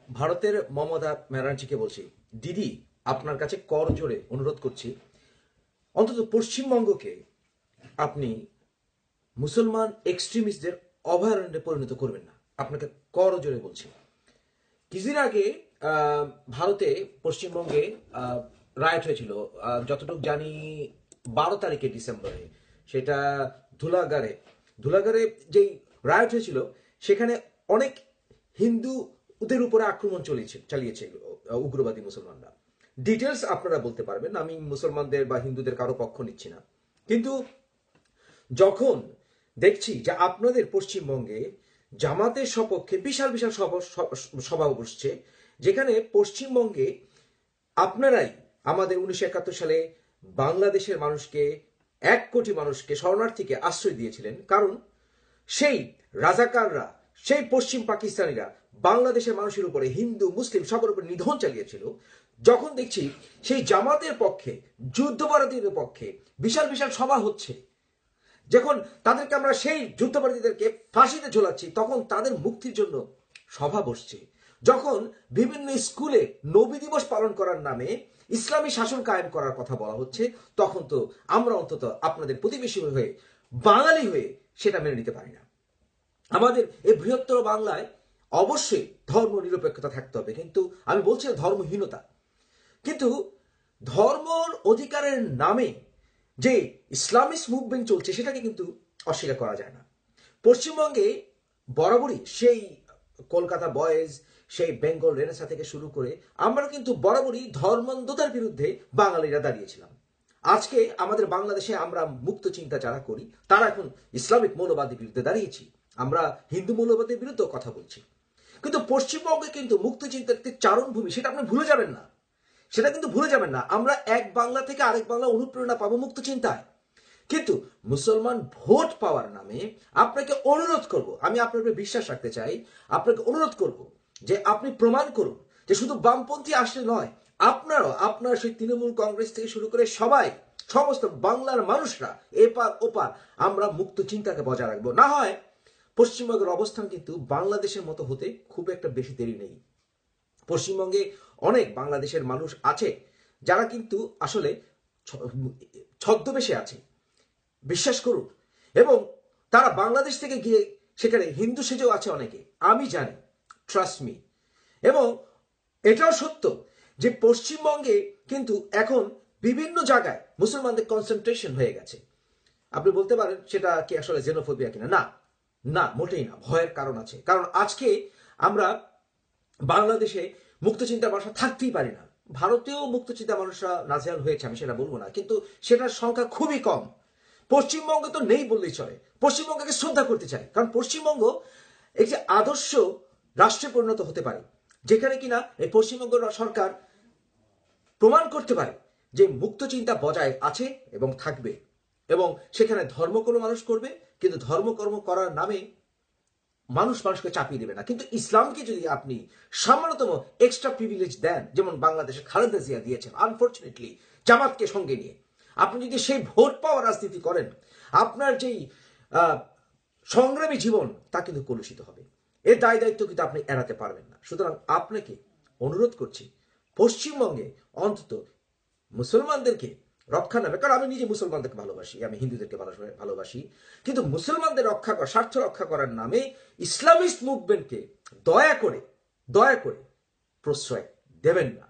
ভারতের মমতা ব্যানার্জিকে বলছি, দিদি আপনার কাছে কর জোরে অনুরোধ করছি, অন্তত পশ্চিমবঙ্গকে আপনি মুসলমান এক্সট্রিমিস্টদের অভয়ারণ্যে পরিণত করবেন না। আপনাকে কর জোরে বলছি। কিছুদিন আগে ভারতে পশ্চিমবঙ্গে রায়ট হয়েছিল, যতটুকু জানি 12 তারিখে ডিসেম্বরে। সেটা ধুলাগড়ে ধুলাগড়ে যেই রায়ট হয়েছিল, সেখানে অনেক হিন্দুদের উপরে আক্রমণ চালিয়েছে উগ্রবাদী মুসলমানরা। ডিটেলস আপনারা বলতে পারবেন, আমি মুসলমানদের বা হিন্দুদের কারো পক্ষ নিচ্ছি না। কিন্তু যখন দেখছি যে আপনাদের পশ্চিমবঙ্গে জামাতের সপক্ষে বিশাল বিশাল সভা বসছে, যেখানে পশ্চিমবঙ্গে আপনারাই আমাদের 1971 সালে বাংলাদেশের মানুষকে 1 কোটি মানুষকে শরণার্থীকে আশ্রয় দিয়েছিলেন, কারণ সেই রাজাকাররা, সেই পশ্চিম পাকিস্তানিরা বাংলাদেশের মানুষের উপরে, হিন্দু মুসলিম সবার উপরে নিধন চালিয়েছিল। যখন দেখছি সেই জামাতের পক্ষে, যুদ্ধপরাধীদের পক্ষে বিশাল বিশাল সভা হচ্ছে, যখন তাদেরকে আমরা সেই যুদ্ধপরাধীদেরকে ফাঁসিতে ঝোলাচ্ছি, তখন তাদের মুক্তির জন্য সভা বসছে। যখন বিভিন্ন স্কুলে নবী দিবস পালন করার নামে ইসলামী শাসন কায়েম করার কথা বলা হচ্ছে, তখন তো আমরা অন্তত আপনাদের প্রতিবেশী হয়ে, বাঙালি হয়ে সেটা মেনে নিতে পারি না। আমাদের এই বৃহত্তর বাংলায় অবশ্যই ধর্ম নিরপেক্ষতা থাকতে হবে, কিন্তু আমি বলছি ধর্মহীনতা। কিন্তু ধর্মর অধিকারের নামে যে ইসলামিস্ট মুভমেন্ট চলছে, সেটাকে কিন্তু অস্বীকার করা যায় না। পশ্চিমবঙ্গে বরাবরই সেই কলকাতা বয়েজ, সেই বেঙ্গল রেনেসা থেকে শুরু করে আমরা কিন্তু বরাবরই ধর্মান্ধতার বিরুদ্ধে বাঙালিরা দাঁড়িয়েছিলাম। আজকে আমাদের বাংলাদেশে আমরা মুক্ত চিন্তা যারা করি, তারা এখন ইসলামিক মৌলবাদের বিরুদ্ধে দাঁড়িয়েছি, আমরা হিন্দু মৌলবাদের বিরুদ্ধেও কথা বলছি। কিন্তু পশ্চিমবঙ্গে কিন্তু মুক্ত চিন্তার একটি চারণভূমি, সেটা আপনি ভুলে যাবেন না, সেটা কিন্তু ভুলে যাবেন না। আমরা এক বাংলা থেকে আরেক বাংলা অনুপ্রেরণা পাবো মুক্ত চিন্তায়। কিন্তু মুসলমান ভোট পাওয়ার নামে আপনাকে অনুরোধ করব, আমি আপনার উপরে বিশ্বাস রাখতে চাই, আপনাকে অনুরোধ করব যে আপনি প্রমাণ করুন যে শুধু বামপন্থী আসলে নয়, আপনারও, আপনার সেই তৃণমূল কংগ্রেস থেকে শুরু করে সবাই, সমস্ত বাংলার মানুষরা এপার ওপার আমরা মুক্ত চিন্তাকে বজায় রাখবো। না হয় পশ্চিমবঙ্গের অবস্থান কিন্তু বাংলাদেশের মতো হতে খুব একটা বেশি দেরি নেই। পশ্চিমবঙ্গে অনেক বাংলাদেশের মানুষ আছে যারা কিন্তু আসলে ছদ্মবেশে আছে, বিশ্বাস করুন, এবং তারা বাংলাদেশ থেকে গিয়ে সেখানে হিন্দু সেজেও আছে অনেকে, আমি জানি, ট্রাস্ট মি। এবং এটাও সত্য যে পশ্চিমবঙ্গে কিন্তু এখন বিভিন্ন জায়গায় মুসলমানদের কনসেন্ট্রেশন হয়ে গেছে। আপনি বলতে পারেন সেটা কি আসলে জেনোফোবিয়া কিনা? না, না, মোটেই না। ভয়ের কারণ আছে, কারণ আজকে আমরা বাংলাদেশে মুক্তচিন্তা মানুষরা থাকতেই পারি না। ভারতেও মুক্তচিন্তা মানুষরা নাজেহাল হয়েছে, আমি সেটা বলবো না, কিন্তু সেটার সংখ্যা খুবই কম। পশ্চিমবঙ্গে তো নেই বললেই চলে। পশ্চিমবঙ্গকে শ্রদ্ধা করতে চাই, কারণ পশ্চিমবঙ্গ একটি আদর্শ রাষ্ট্রে পরিণত হতে পারে, যেখানে কিনা এই পশ্চিমবঙ্গ সরকার প্রমাণ করতে পারে যে মুক্ত চিন্তা বজায় আছে এবং থাকবে, এবং সেখানে ধর্মকর্ম মানুষ করবে, কিন্তু ধর্মকর্ম করার নামে মানুষ মানুষকে চাপিয়ে দেবে না। কিন্তু ইসলামকে যদি আপনি সামান্যতম এক্সট্রা প্রিভিলেজ দেন, যেমন বাংলাদেশে খালেদা জিয়া দিয়েছেন আনফর্চুনেটলি জামাতকে সঙ্গে নিয়ে, আপনি যদি সেই ভোট পাওয়ার রাজনীতি করেন, আপনার যেই সংগ্রামী জীবন তা কিন্তু কলুষিত হবে। এর দায় দায়িত্ব কিন্তু আপনি এড়াতে পারবেন না। সুতরাং আপনাকে অনুরোধ করছি, পশ্চিমবঙ্গে অন্তত মুসলমানদেরকে রক্ষা নেবে, কারণ আমি নিজে মুসলমানদেরকে ভালোবাসি, আমি হিন্দুদেরকে ভালোবাসি, কিন্তু মুসলমানদের স্বার্থ রক্ষা করার নামে ইসলামিস্ট মুভমেন্টকে দয়া করে প্রশ্রয় দেবেন না।